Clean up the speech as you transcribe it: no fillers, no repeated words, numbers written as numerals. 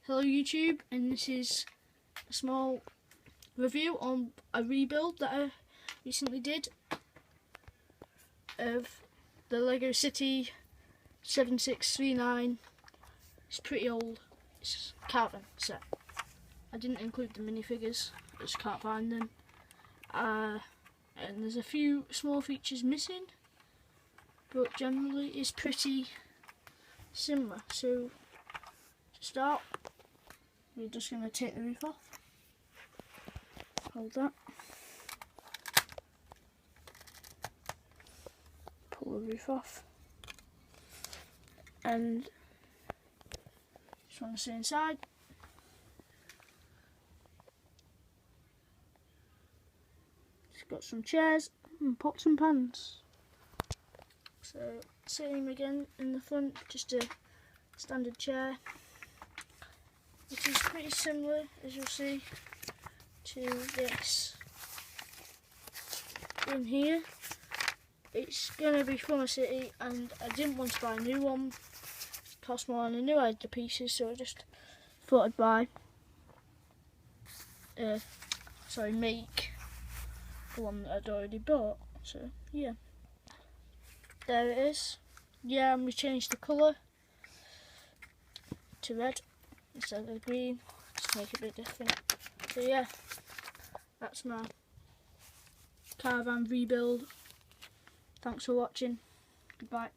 Hello YouTube, and this is a small review on a rebuild that I recently did of the Lego City 7639. It's pretty old. It's a caravan set. I didn't include the minifigures, I just can't find them. And there's a few small features missing, but generally it's pretty similar. So to start, we're just going to take the roof off. Hold that. Pull the roof off. And just want to see inside. It's got some chairs and pots and pans. So same again in the front, just a standard chair. It is pretty similar, as you'll see, to this in here. It's going to be from a city, and I didn't want to buy a new one. It cost more, and I knew I had the pieces, so I just thought I'd buy, make the one that I'd already bought. So yeah, there it is. Yeah, and we changed the colour to red instead of green, just make it a bit different. So yeah, that's my caravan rebuild. Thanks for watching. Goodbye.